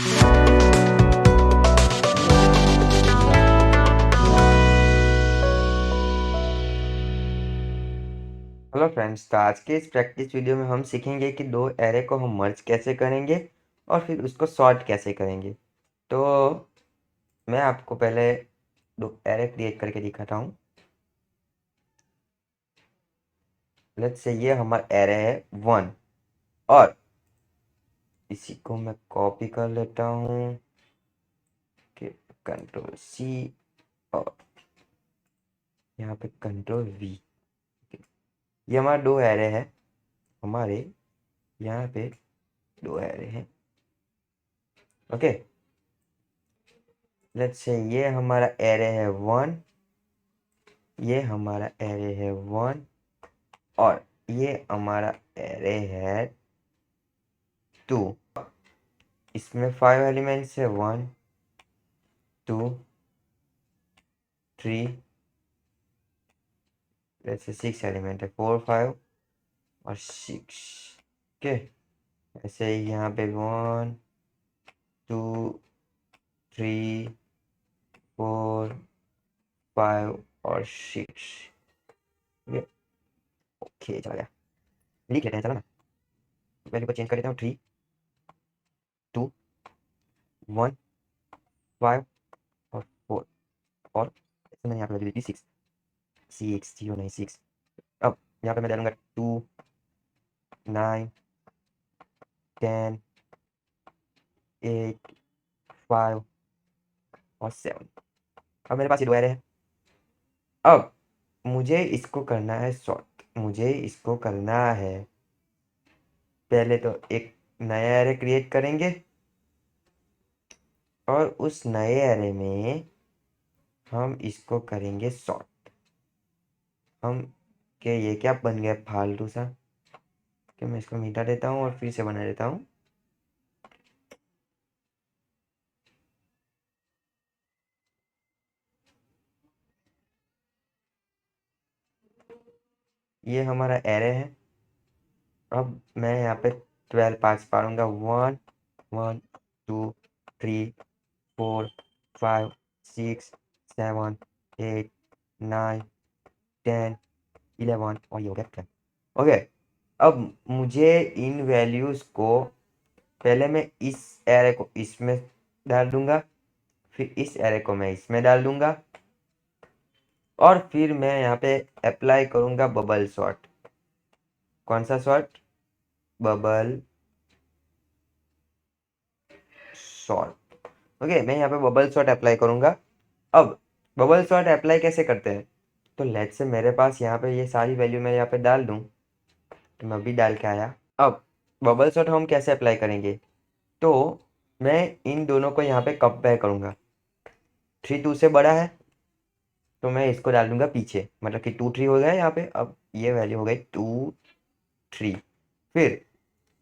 Hello friends, तो आज के इस प्रैक्टिस वीडियो में हम सीखेंगे कि दो एरे को हम मर्ज कैसे करेंगे और फिर उसको सॉर्ट कैसे करेंगे। तो मैं आपको पहले दो एरे क्रिएट करके दिखाता हूँ। लेट्स से ये हमारा एरे है 1 और इसी को मैं कॉपी कर लेता हूँ कि कंट्रोल सी और यहाँ पे कंट्रोल वी। ये हमारा दो एरे है, हमारे यहाँ पे दो एरे हैं। ओके, लेट्स से ये हमारा एरे है 1, ये हमारा एरे है 1 और ये हमारा एरे है 2। इसमें 5 एलिमेंट्स है, 1 2 3, जैसे 6 एलिमेंट है, 4 5 और 6। ओके, ऐसे ही यहाँ पे 1 2 3 4 5 और 6। ये ओके, चला गया। लिख लेते हैं, चलो ना, वैल्यू को चेंज कर देता हूँ। 3 2 1 5 और 4 और मैंने यहाँ पे वैल्यू दी थी 6 6 0 नहीं 6। अब यहाँ पे मैं डालूंगा 2 9 10 8 5 और 7। अब मेरे पास ये दो एरे है। अब मुझे इसको करना है सॉर्ट। मुझे इसको करना है, पहले तो एक नया एरे क्रिएट करेंगे और उस नए एरे में हम इसको करेंगे सॉर्ट। हम के ये क्या बन गया फालतू सा, कि मैं इसको मिटा देता हूँ और फिर से बना देता हूँ। ये हमारा एरे है। अब मैं यहाँ पे 12 पार्ट्स पाड़ूंगा। 1 1 2 3 4 5 6 7 8 9 10 11 और ये हो गया 10। ओके, अब मुझे इन वैल्यूज़ को पहले मैं इस एरे को इसमें डाल दूंगा, फिर इस एरे को मैं इसमें डाल दूंगा और फिर मैं यहाँ पे अप्लाई करूंगा बबल सॉर्ट। कौन सा सॉर्ट? Bubble sort. ओके, मैं यहाँ पे बबल सॉर्ट अप्लाई करूंगा। अब बबल सॉर्ट अप्लाई कैसे करते हैं? तो लेट्स से मेरे पास यहाँ पे ये सारी वैल्यू मैं यहाँ पे डाल दूँ, तो मैं अभी डाल के आया। अब बबल सॉर्ट हम कैसे अप्लाई करेंगे? तो मैं इन दोनों को यहाँ पे कंपेयर करूँगा। 3 2 से बड़ा है तो मैं इसको डाल दूंगा पीछे, मतलब कि 2 3 हो गया यहाँ पे। अब ये वैल्यू हो गई 2 3। फिर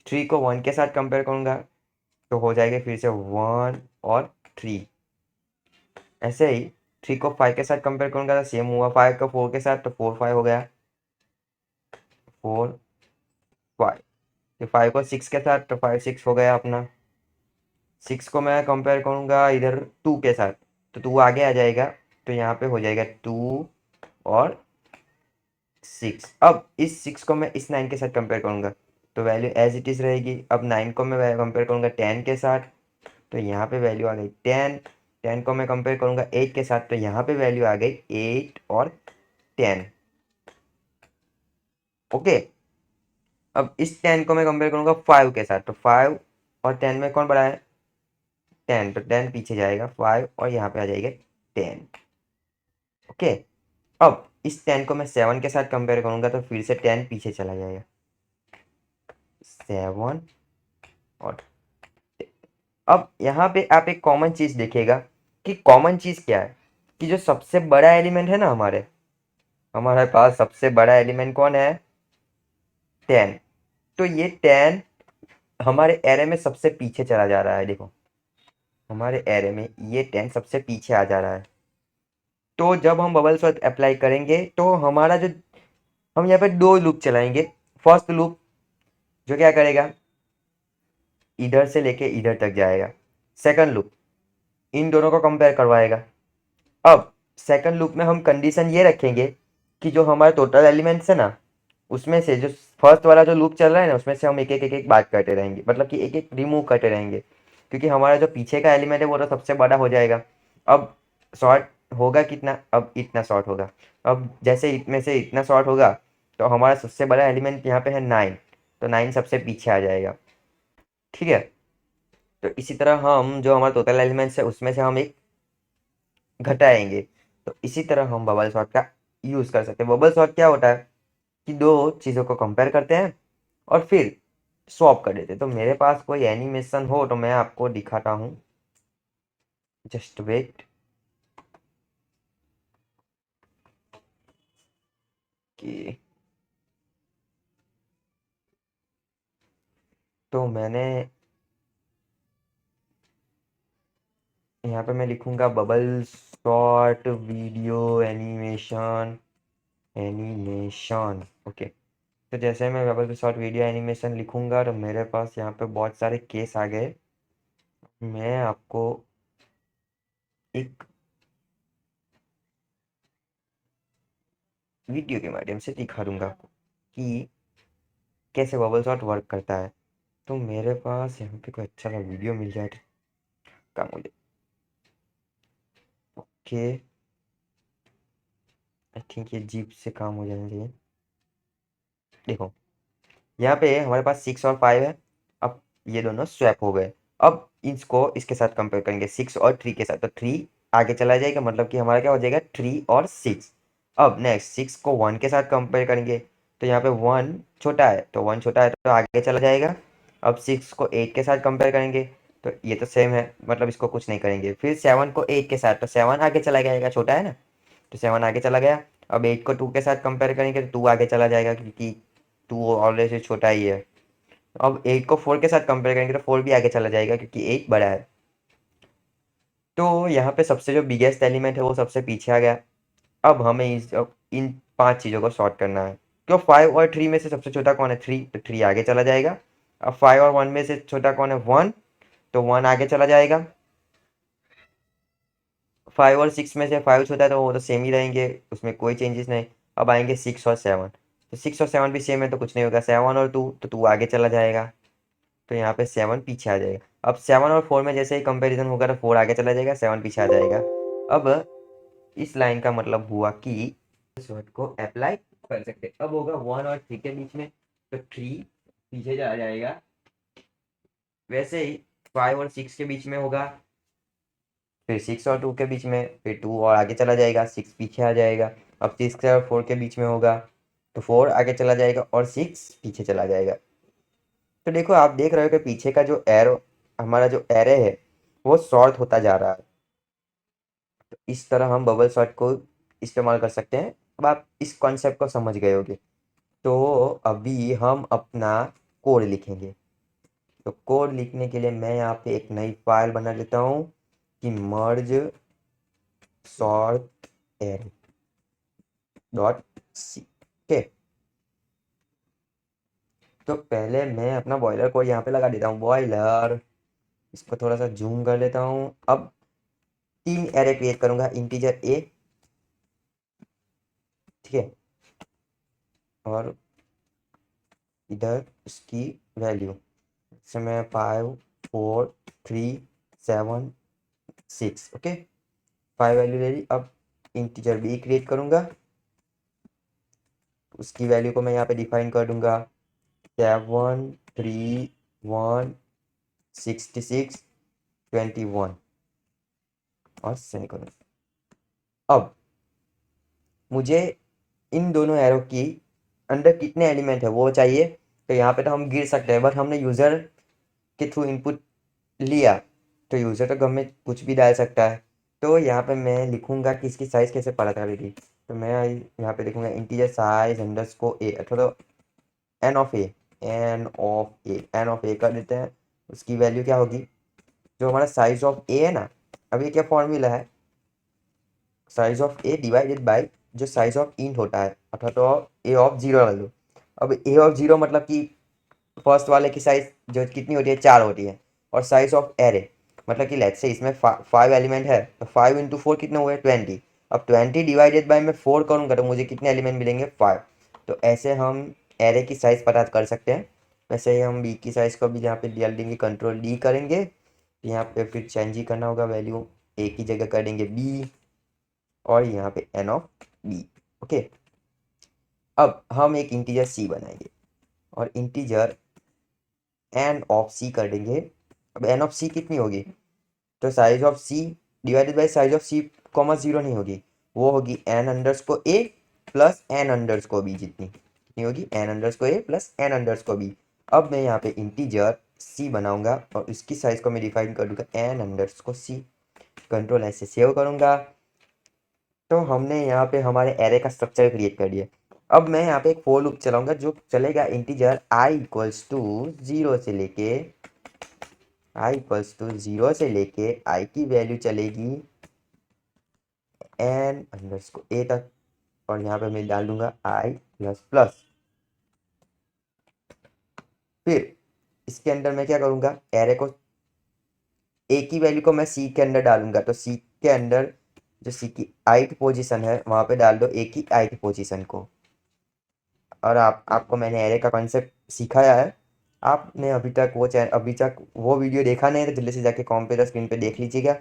3 को 1 के साथ कंपेयर करूँगा तो हो जाएगा फिर से 1 और 3। ऐसे ही 3 को 5 के साथ कंपेयर करूँगा तो सेम हुआ, 5 को 4 के साथ तो 4 5 हो गया, 4 5। फिर 5 को 6 के साथ तो 5 6 हो गया अपना। 6 को मैं कंपेयर करूँगा इधर 2 के साथ तो 2 आगे आ जाएगा, तो यहाँ पे हो जाएगा 2 और 6। अब इस 6 को मैं इस 9 के साथ कंपेयर करूँगा तो वैल्यू एज इट इज़ रहेगी। अब 9 को मैं कंपेयर करूँगा 10 के साथ तो यहाँ पे वैल्यू आ गई 10। 10 को मैं कंपेयर करूँगा 8 के साथ तो यहाँ पे वैल्यू आ गई 8 और 10। ओके, अब इस 10 को मैं कंपेयर करूँगा 5 के साथ तो 5 और 10 में कौन बड़ा है? 10, तो 10 पीछे जाएगा 5 और यहाँ पे आ जाएगा 10। ओके, अब इस 10 को मैं 7 के साथ कंपेयर करूँगा तो फिर से 10 पीछे चला जाएगा, 7 और। अब यहाँ पे आप एक कॉमन चीज़ देखिएगा कि कॉमन चीज़ क्या है, कि जो सबसे बड़ा एलिमेंट है ना, हमारे पास सबसे बड़ा एलिमेंट कौन है? 10। तो ये 10 हमारे एरे में सबसे पीछे चला जा रहा है। देखो, हमारे एरे में ये 10 सबसे पीछे आ जा रहा है। तो जब हम बबल सॉर्ट अप्लाई करेंगे तो हमारा जो, हम यहाँ पे दो लूप चलाएंगे। फर्स्ट लूप जो क्या करेगा, इधर से लेके इधर तक जाएगा। सेकंड लूप इन दोनों को कंपेयर करवाएगा। अब सेकंड लूप में हम कंडीशन ये रखेंगे कि जो हमारे टोटल एलिमेंट्स है ना, उसमें से जो फर्स्ट वाला जो लूप चल रहा है ना, उसमें से हम एक एक बात करते रहेंगे, मतलब कि एक एक रिमूव करते रहेंगे, क्योंकि हमारा जो पीछे का एलिमेंट है वो तो सबसे बड़ा हो जाएगा। अब शॉर्ट होगा कितना, अब इतना शॉर्ट होगा। अब जैसे इसमें से इतना शॉर्ट होगा तो हमारा सबसे बड़ा एलिमेंट यहाँ पे है 9, तो 9 सबसे पीछे आ जाएगा। ठीक है, तो इसी तरह हम जो हमारा टोटल एलिमेंट्स है उसमें से हम एक घटाएंगे। तो इसी तरह हम बबल सॉर्ट का यूज़ कर सकते हैं। बबल सॉर्ट क्या होता है कि दो चीज़ों को कंपेयर करते हैं और फिर स्वैप कर देते हैं। तो मेरे पास कोई एनिमेशन हो तो मैं आपको दिखाता हूँ, जस्ट वेट कि तो मैंने यहाँ पे मैं लिखूँगा bubble shot video animation, animation. Okay, तो जैसे मैं बबल शॉट वीडियो एनिमेशन लिखूँगा तो मेरे पास यहाँ पे बहुत सारे केस आ गए। मैं आपको एक वीडियो के माध्यम से दिखा दूंगा कि कैसे बबल शॉट वर्क करता है। तो मेरे पास यहाँ पे कोई अच्छा सा वीडियो मिल जाए तो काम हो जाए। ओके, आई थिंक ये जीप से काम हो जाना चाहिए। देखो यहाँ पे हमारे पास 6 और 5 है। अब ये दोनों स्वैप हो गए। अब इसको इसके साथ कंपेयर करेंगे 6 और 3 के साथ, तो 3 आगे चला जाएगा, मतलब कि हमारा क्या हो जाएगा 3 और 6। अब नेक्स्ट 6 को 1 के साथ कंपेयर करेंगे, तो यहाँ पे 1 छोटा है, तो 1 छोटा है तो आगे चला जाएगा। अब 6 को 8 के साथ कंपेयर करेंगे, तो ये तो सेम है, मतलब इसको कुछ नहीं करेंगे। फिर 7 को 8 के साथ, तो 7 आगे चला जाएगा, छोटा है ना, तो 7 आगे चला गया। अब 8 को 2 के साथ कंपेयर करेंगे तो 2 आगे चला जाएगा, क्योंकि 2 ऑलरेडी छोटा ही है। अब 8 को 4 के साथ कंपेयर करेंगे तो 4 भी आगे चला जाएगा, क्योंकि 8 बड़ा है। तो यहाँ पे सबसे जो बिगेस्ट एलिमेंट है वो सबसे पीछे आ गया। अब हमें इन 5 चीज़ों को सॉर्ट करना है। तो 5 और 3 में से सबसे छोटा कौन है, 3, तो 3 आगे चला जाएगा। अब 5 और 1 में से छोटा कौन है, 1, तो 1 आगे चला जाएगा। 5 और 6 में से 5 छोटा है तो वो तो सेम ही रहेंगे, उसमें कोई चेंजेस नहीं। अब आएंगे 6 और 7, तो 6 और 7 भी सेम है तो कुछ नहीं होगा। 7 और 2, तो 2 आगे चला जाएगा, तो यहाँ पे 7 पीछे आ जाएगा। अब 7 और 4 में जैसे ही कंपैरिजन होगा तो 4 आगे चला जाएगा, 7 पीछे आ जाएगा। अब इस लाइन का मतलब हुआ कि शॉर्ट को अप्लाई कर सकते हैं। अब होगा 1 और 3 के बीच में, तो 3 पीछे चला जाएगा। वैसे ही 5 और 6 के बीच में होगा, फिर 6 और 2 के बीच में, फिर 2 और आगे चला जाएगा, 6 पीछे आ जाएगा। अब 6 और 4 के बीच में होगा, तो 4 आगे चला जाएगा और 6 पीछे चला जाएगा। तो देखो आप देख रहे हो कि पीछे का जो एरो, हमारा जो एरे है वो शॉर्ट होता जा रहा है। तो इस तरह हम बबल शॉर्ट को इस्तेमाल कर सकते हैं। अब आप इस कॉन्सेप्ट को समझ गए होगे। तो अभी हम अपना कोड लिखेंगे। तो कोड लिखने के लिए मैं यहाँ पे एक नई फाइल बना लेता हूँ कि merge sort array dot C. Okay, तो पहले मैं अपना बॉयलर कोड यहाँ पे लगा देता हूँ, बॉयलर। इसको थोड़ा सा जूम कर लेता हूँ। अब 3 एरे क्रिएट करूंगा, इंटीजर ए, ठीक है, और इधर उसकी वैल्यू, जैसे मैं 5 4 3 7 6, ओके, 5 वैल्यू ले ली। अब इंटीजर बी क्रिएट करूंगा, उसकी वैल्यू को मैं यहाँ पे डिफाइन कर दूंगा 7 3 1 66 21 और सेमीकोलन। अब मुझे इन दोनों एरो की अंदर कितने एलिमेंट है वो चाहिए। तो यहाँ पे तो हम गिर सकते हैं, बट हमने यूज़र के थ्रू इनपुट लिया, तो यूज़र तो गम में कुछ भी डाल सकता है। तो यहाँ पे मैं लिखूँगा कि इसकी साइज़ कैसे पता करेगी। तो मैं यहाँ पे लिखूँगा इंटीजर साइज अंडरस्कोर ए, अथवा तो N of A, N of A कर देते हैं। उसकी वैल्यू क्या होगी, जो हमारा साइज ऑफ ए है ना, अब ये क्या फॉर्मूला है, size of A divided by जो साइज ऑफ इंट होता है, अर्थात तो ए ऑफ जीरो ले लो। अब ए ऑफ जीरो मतलब कि फर्स्ट वाले की साइज जो कितनी होती है, 4 होती है, और साइज ऑफ एरे मतलब कि लेट्स से इसमें 5 एलिमेंट है तो 5 × 4 कितने हुए 20। अब 20 डिवाइडेड बाय मैं 4 करूँगा तो मुझे कितने एलिमेंट मिलेंगे 5। तो ऐसे हम एरे की साइज़ पता कर सकते हैं। वैसे ही हम बी की साइज़ को भी यहाँ पे डाल देंगे, कंट्रोल डी करेंगे, यहाँ पे फिर चेंज ही करना होगा, वैल्यू ए की जगह कर देंगे बी और यहाँ पे एन ऑफ बी। ओके, अब हम एक इंटीजर सी बनाएंगे और इंटीजर एन ऑफ सी कर देंगे। अब एन ऑफ सी कितनी होगी, तो size of C divided by size of C comma zero नहीं होगी, वो होगी N underscore A plus N underscore B. कितनी होगी N underscore A plus N underscore B. अब मैं यहाँ पे इंटीजर सी बनाऊंगा और इसकी साइज को मैं डिफाइन कर दूंगा एन अंडरस्कोर सी। कंट्रोल ऐसे सेव करूंगा तो हमने यहाँ पे हमारे एरे का स्ट्रक्चर क्रिएट कर दिया। अब मैं यहाँ पे एक फोर लूप चलाऊंगा जो चलेगा integer I equals to zero से लेके आई की वैल्यू चलेगी एन अंडरस्कोर ए तक और यहाँ पे मैं डाल दूंगा आई प्लस प्लस। फिर इसके अंदर मैं क्या करूँगा, एरे को ए की वैल्यू को मैं सी के अंदर डालूंगा तो सी के अंदर जो सी की ith पोजीशन है वहाँ पे डाल दो ए की ith पोजीशन को। और आपको मैंने एरे का कॉन्सेप्ट सिखाया है, आपने अभी तक वो वीडियो देखा नहीं है तो जल्दी से जाके कंप्यूटर स्क्रीन पे देख लीजिएगा।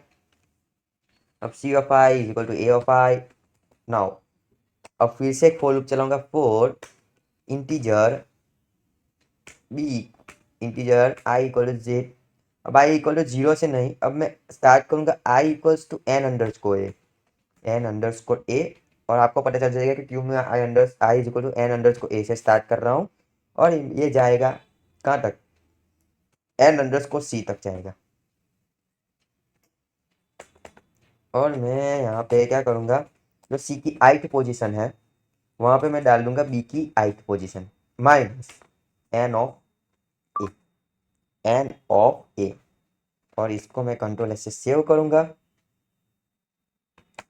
अब C of I is equal to A of I. Now अब फिर से एक फॉर लूप चलाऊंगा for integer B integer I equal to Z. अब आई इक्वल टू जीरो से नहीं, अब मैं स्टार्ट करूंगा I equals to N underscore A और आपको पता चल जाएगा कि क्यों मैं I equal to N underscore A से स्टार्ट कर रहा हूँ और ये जाएगा कहाँ तक एन अंडरस्कोर सी तक जाएगा। और मैं यहाँ पे क्या करूँगा, जो सी की ith पोजीशन है वहाँ पे मैं डाल दूंगा बी की ith position minus N of A और इसको मैं कंट्रोल से सेव करूंगा।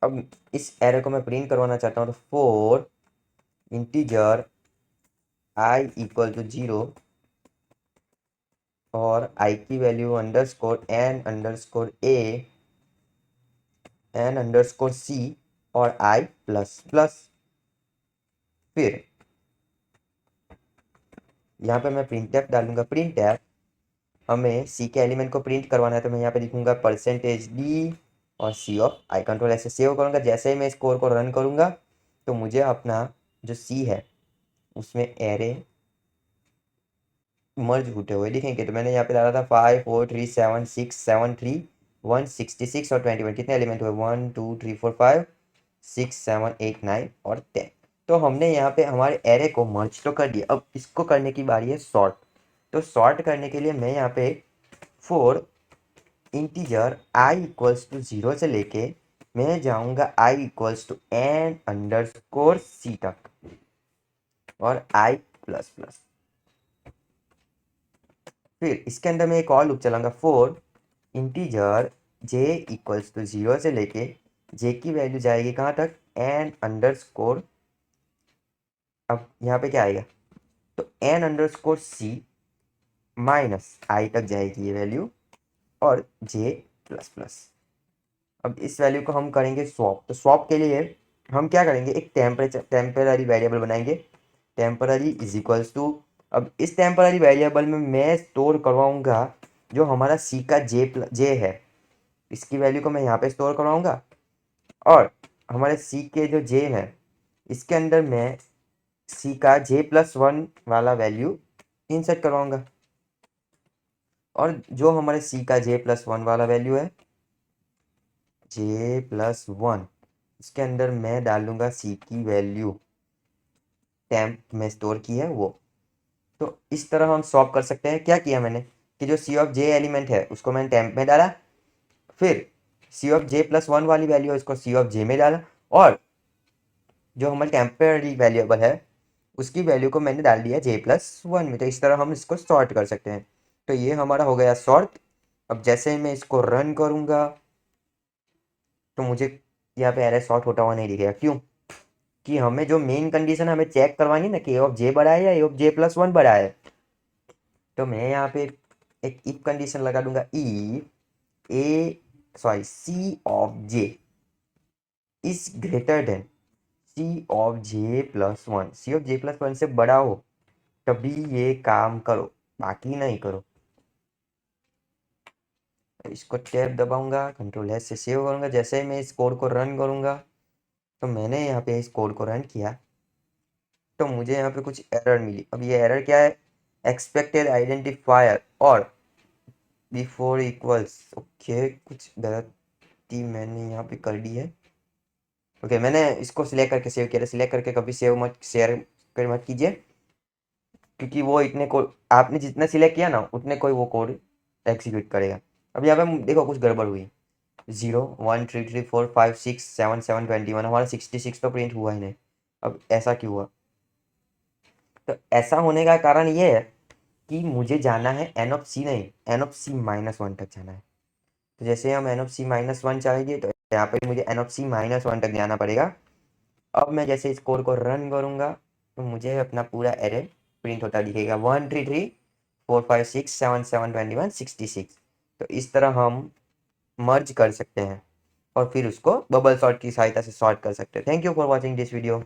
अब इस एरे को मैं प्रिंट करवाना चाहता हूँ तो for integer I equal to zero और आई की value underscore N underscore C और आई प्लस प्लस। फिर यहाँ पे मैं प्रिंट एफ डालूंगा, प्रिंट एफ हमें सी के एलिमेंट को प्रिंट करवाना है तो मैं यहाँ पे लिखूंगा परसेंटेज डी और सी ऑफ आई। कंट्रोल ऐसे सेव करूंगा, जैसे ही मैं इस कोड को रन करूंगा तो मुझे अपना जो सी है उसमें एरे मर्ज होते हुए दिखेंगे। तो मैंने यहाँ पे डाला था 5 4 3 7 6 7 3 166 और 21, कितने एलिमेंट हुए 1 2 3 4 5 6 7 8 9 और 10। तो हमने यहाँ पे हमारे एरे को मर्ज तो कर दिया। अब इसको करने की बारी है सॉर्ट। तो सॉर्ट करने के लिए मैं यहाँ पे for integer I equals to zero से लेके मैं जाऊंगा I equals to N underscore C तक और आई प्लस प्लस। फिर इसके अंदर मैं एक और लूप चलाऊंगा for integer J equals to zero से लेके जे की वैल्यू जाएगी कहाँ तक एन अंडरस्कोर। अब यहाँ पे क्या आएगा, तो एन अंडरस्कोर सी माइनस आई तक जाएगी ये वैल्यू और जे प्लस प्लस। अब इस वैल्यू को हम करेंगे स्वैप। तो स्वैप के लिए हम क्या करेंगे, एक टेम्पररी वेरिएबल बनाएंगे, टेम्पररी इज इक्वल्स टू। अब इस टेम्पररी वेरिएबल में मैं स्टोर करवाऊंगा जो हमारा सी का जे है, इसकी वैल्यू को मैं यहाँ पे स्टोर करवाऊंगा और हमारे सी के जो जे है इसके अंदर मैं सी का J+1 वाला वैल्यू इंसर्ट करवाऊंगा और जो हमारे सी का J+1 वाला वैल्यू है J+1 इसके अंदर मैं डालूंगा सी की वैल्यू टेम्प में स्टोर की है वो। तो इस तरह हम सॉल्व कर सकते हैं। क्या किया मैंने कि जो सी ऑफ जे एलिमेंट है उसको मैंने टेम्प में डाला, फिर सी ऑफ J+1 वाली वैल्यू है उसको सी ऑफ जे में डाला और जो हमारी टेम्पररी वेरिएबल है उसकी वैल्यू को मैंने डाल दिया J+1 में। तो इस तरह हम इसको सॉर्ट कर सकते हैं। तो ये हमारा हो गया सॉर्ट। अब जैसे ही मैं इसको रन करूँगा तो मुझे यहाँ पे एरर सॉर्ट होता हुआ नहीं दिखेगा। क्यों कि हमें जो मेन कंडीशन हमें चेक करवानी ना कि ए ऑफ जे बड़ा है या ए ऑफ J+1 बड़ा है। तो मैं यहाँ पे एक इफ कंडीशन लगा दूंगा, if C of J is greater than C of J plus one, C of J plus one से बड़ा हो तभी ये काम करो, बाकी नहीं करो। इसको टैब दबाऊंगा, कंट्रोल एस से सेव करूंगा। जैसे ही मैं इस कोड को रन करूंगा, तो मैंने यहाँ पे इस कोड को रन किया तो मुझे यहाँ पे कुछ एरर मिली। अब ये एरर क्या है, एक्सपेक्टेड आइडेंटिफायर और बिफोर इक्वल्स, ओके कुछ गलती मैंने यहाँ पे कर दी है। ओके मैंने इसको सिलेक्ट करके सेव किया, सिलेक्ट करके कभी सेव मत शेयर कर मत कीजिए, क्योंकि वो इतने को आपने जितना सिलेक्ट किया ना उतने कोई वो कोड एग्जीक्यूट करेगा। अब यहाँ पे देखो कुछ गड़बड़ हुई, 0 1 3 3 4 5 6 7 7 21, हमारा 66 तो प्रिंट हुआ ही नहीं। अब ऐसा क्यों हुआ, तो ऐसा होने का कारण ये है कि मुझे जाना है एन ऑफ सी, नहीं N of C minus one तक जाना है। तो जैसे हम N of C minus one चाहेंगे तो यहाँ पे मुझे N of C minus one तक जाना पड़ेगा। अब मैं जैसे इस कोड को रन करूँगा तो मुझे अपना पूरा एरे प्रिंट होता दिखेगा, 1 3 3 4 5 6 7 7 21 66। तो इस तरह हम मर्ज कर सकते हैं और फिर उसको बबल सॉर्ट की सहायता से सॉर्ट कर सकते हैं। Thank you for watching this video.